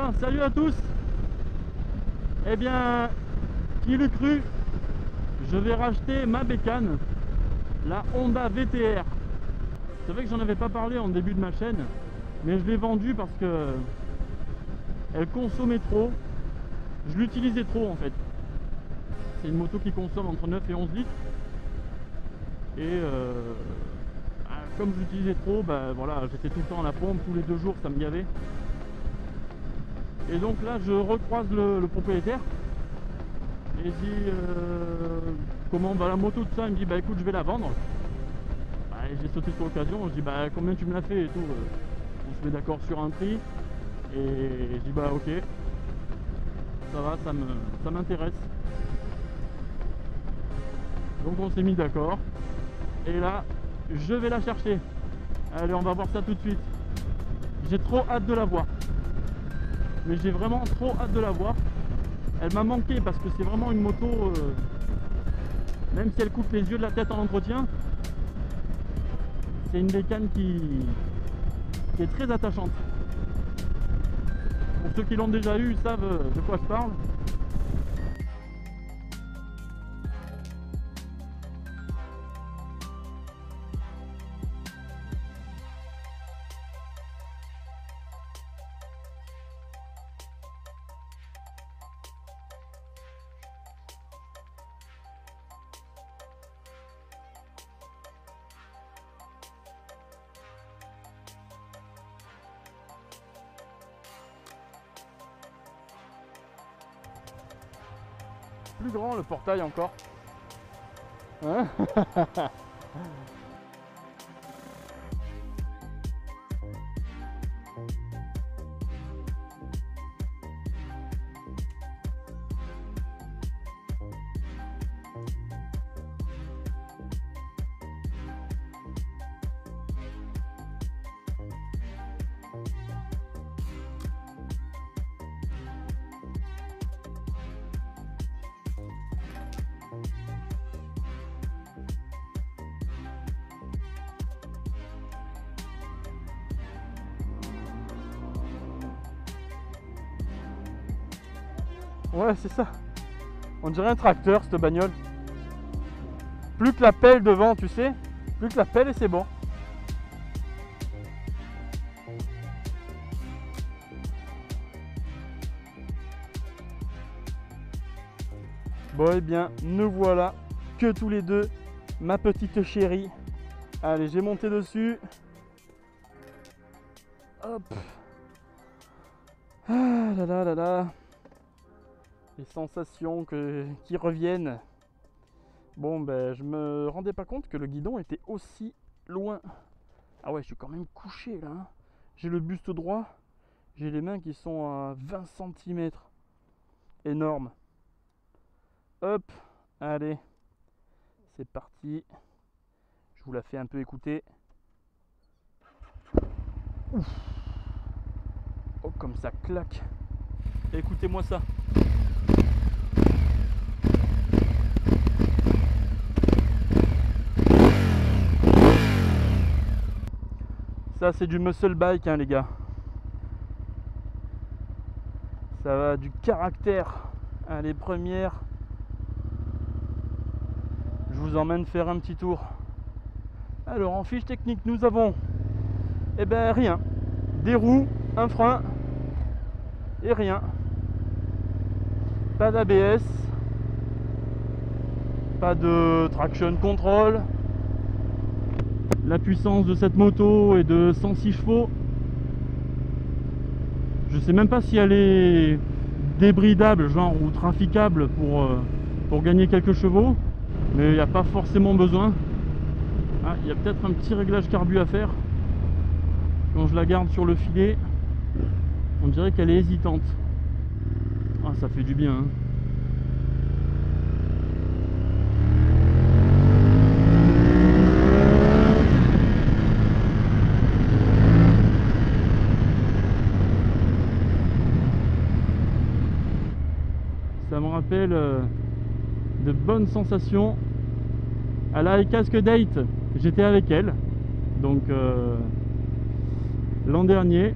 Bon, salut à tous. Eh bien, qui l'eût cru, je vais racheter ma bécane, la Honda VTR. C'est vrai que j'en avais pas parlé en début de ma chaîne, mais je l'ai vendue parce que elle consommait trop. Je l'utilisais trop en fait. C'est une moto qui consomme entre 9 et 11 litres. Et comme je l'utilisais trop, voilà, j'étais tout le temps à la pompe, tous les 2 jours, ça me gavait. Et donc là, je recroise le propriétaire. Et je dis comment va la moto, tout ça. Il me dit bah écoute, je vais la vendre. J'ai sauté sur l'occasion. Je dis bah combien tu me l'as fait et tout. On se met d'accord sur un prix. Et je dis bah ok, ça va, ça m'intéresse. Donc on s'est mis d'accord. Et là, je vais la chercher. Allez, on va voir ça tout de suite. J'ai trop hâte de la voir. Mais j'ai vraiment trop hâte de la voir. Elle m'a manqué parce que c'est vraiment une moto, même si elle coupe les yeux de la tête en entretien, c'est une bécane qui est très attachante. Pour ceux qui l'ont déjà eu, ils savent de quoi je parle. Plus grand le portail encore. Hein? Ouais, c'est ça. On dirait un tracteur, cette bagnole. Plus que la pelle devant, tu sais. Plus que la pelle et c'est bon. Bon, et bien, nous voilà que tous les deux, ma petite chérie. Allez, j'ai monté dessus. Hop. Ah là là là là. Les sensations qui reviennent. Bon, ben, je me rendais pas compte que le guidon était aussi loin. Ah ouais, je suis quand même couché là. Hein. J'ai le buste droit. J'ai les mains qui sont à 20 cm. Énorme. Hop, allez. C'est parti. Je vous la fais un peu écouter. Ouf. Oh, comme ça claque. Écoutez-moi ça. Ça c'est du muscle bike hein, les gars. Ça va du caractère. Allez, première. Je vous emmène faire un petit tour. Alors en fiche technique nous avons eh ben rien. Des roues, un frein et rien. Pas d'ABS. Pas de traction control. La puissance de cette moto est de 106 chevaux. Je sais même pas si elle est débridable genre ou traficable pour gagner quelques chevaux, mais il n'y a pas forcément besoin. Ah, il y a peut-être un petit réglage carbu à faire. Quand je la garde sur le filet, on dirait qu'elle est hésitante. Ah, ça fait du bien hein. Ça me rappelle de bonnes sensations à la Casque Date. J'étais avec elle donc l'an dernier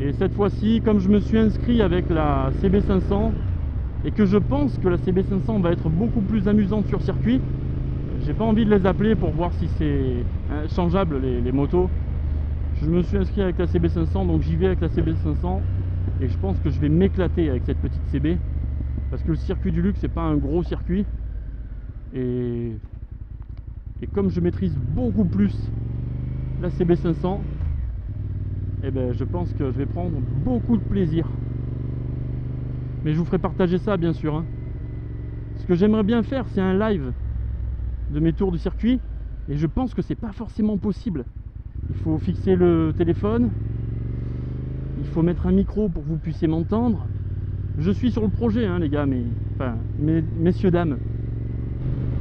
Et cette fois-ci, comme je me suis inscrit avec la CB500 et que je pense que la CB500 va être beaucoup plus amusante sur circuit, j'ai pas envie de les appeler pour voir si c'est changeable les motos. Je me suis inscrit avec la CB500, donc j'y vais avec la CB500 et je pense que je vais m'éclater avec cette petite CB parce que le circuit du Luc, c'est pas un gros circuit et comme je maîtrise beaucoup plus la CB500, eh ben, je pense que je vais prendre beaucoup de plaisir. Mais je vous ferai partager ça bien sûr, hein. Ce que j'aimerais bien faire, c'est un live de mes tours du circuit et je pense que c'est pas forcément possible. Il faut fixer le téléphone, il faut mettre un micro pour que vous puissiez m'entendre. Je suis sur le projet, hein, les gars, messieurs, dames.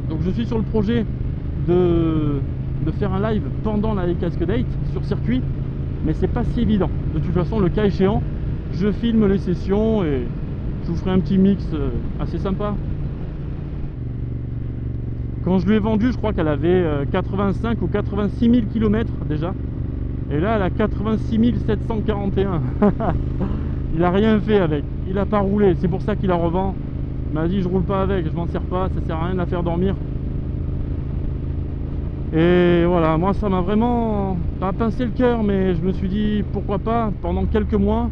Donc je suis sur le projet de faire un live pendant la Casque Date sur circuit, mais c'est pas si évident. De toute façon, le cas échéant, je filme les sessions et je vous ferai un petit mix assez sympa. Quand je lui ai vendu, je crois qu'elle avait 85 ou 86 000 km déjà. Et là, elle a 86 741. Il a rien fait avec. Il a pas roulé. C'est pour ça qu'il la revend. Il m'a dit, je roule pas avec, je m'en sers pas, ça sert à rien de la faire dormir. Et voilà, moi ça m'a vraiment pas pincé le cœur, mais je me suis dit, pourquoi pas, pendant quelques mois,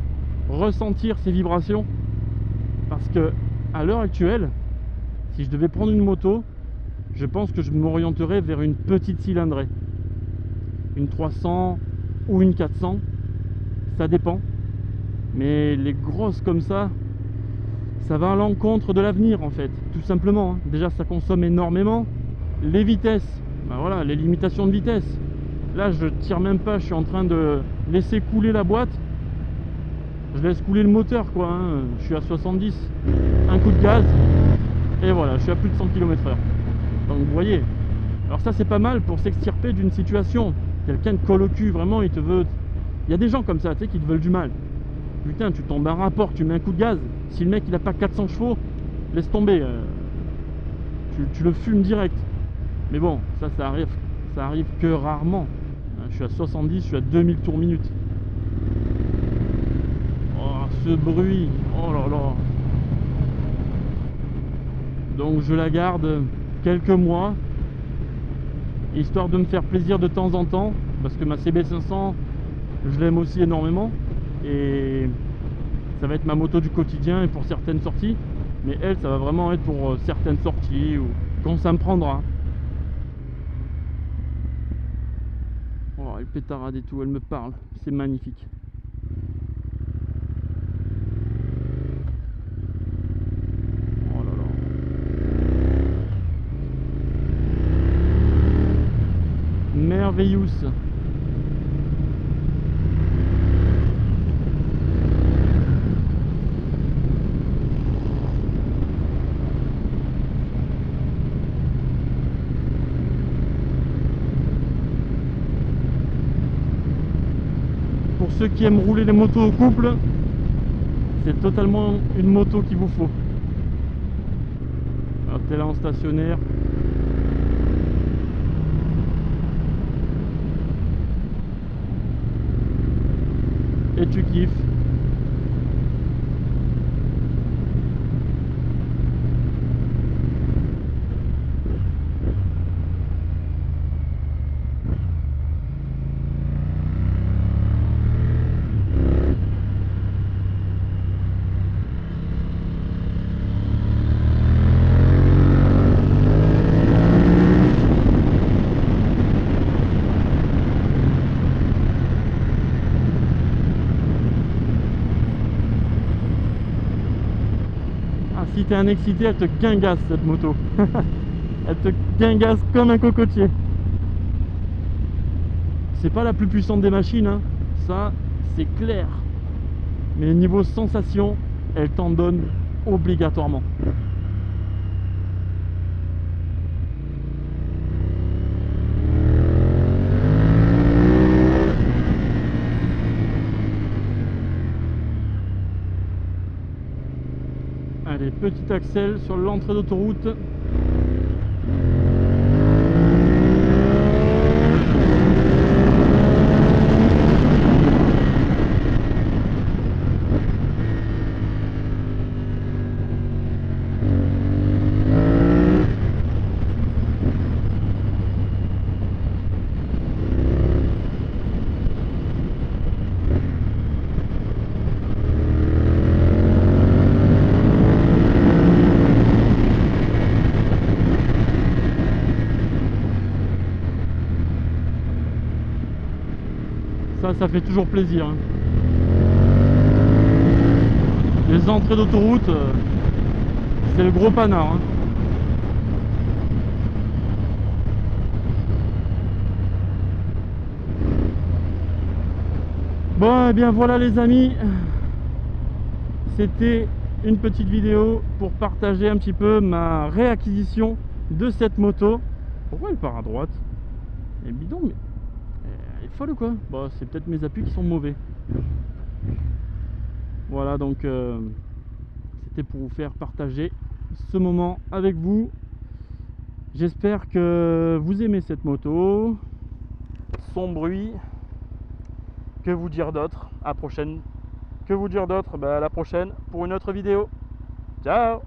ressentir ces vibrations. Parce que à l'heure actuelle, si je devais prendre une moto, je pense que je m'orienterais vers une petite cylindrée, une 300 ou une 400, ça dépend, mais les grosses comme ça va à l'encontre de l'avenir en fait, tout simplement, hein. Déjà ça consomme énormément, les vitesses, ben voilà, les limitations de vitesse, là je tire même pas, je suis en train de laisser couler la boîte, je laisse couler le moteur quoi, hein. Je suis à 70, un coup de gaz et voilà, je suis à plus de 100 km/h. Donc vous voyez, alors ça c'est pas mal pour s'extirper d'une situation. Quelqu'un te colle au cul, vraiment il te veut. Il y a des gens comme ça, tu sais, qui te veulent du mal. Putain, tu tombes un rapport, tu mets un coup de gaz. Si le mec il a pas 400 chevaux, laisse tomber. Tu le fumes direct. Mais bon, ça arrive que rarement. Je suis à 70, je suis à 2000 tours minute. Oh, ce bruit, oh là là. Donc je la garde quelques mois, histoire de me faire plaisir de temps en temps, parce que ma CB500 je l'aime aussi énormément et ça va être ma moto du quotidien et pour certaines sorties, mais elle ça va vraiment être pour certaines sorties ou quand ça me prendra. Oh, elle pétarade et tout, elle me parle, c'est magnifique. Merveilleux. Pour ceux qui aiment rouler les motos au couple, c'est totalement une moto qu'il vous faut. Alors t'es là en stationnaire. Et tu kiffes. Si t'es un excité, elle te guingasse cette moto. Elle te guingasse comme un cocotier. C'est pas la plus puissante des machines, hein. Ça c'est clair. Mais niveau sensation, elle t'en donne obligatoirement. Allez, petit accel sur l'entrée d'autoroute. Ça fait toujours plaisir, hein. Les entrées d'autoroute, c'est le gros panard, hein. Bon, et bien voilà les amis, c'était une petite vidéo pour partager un petit peu ma réacquisition de cette moto. Pourquoi elle part à droite? Elle est bidon, mais elle est folle ou quoi? Bon, c'est peut-être mes appuis qui sont mauvais. Voilà, donc c'était pour vous faire partager ce moment avec vous. J'espère que vous aimez cette moto, son bruit. Que vous dire d'autre? À prochaine. Que vous dire d'autre? À la prochaine pour une autre vidéo. Ciao!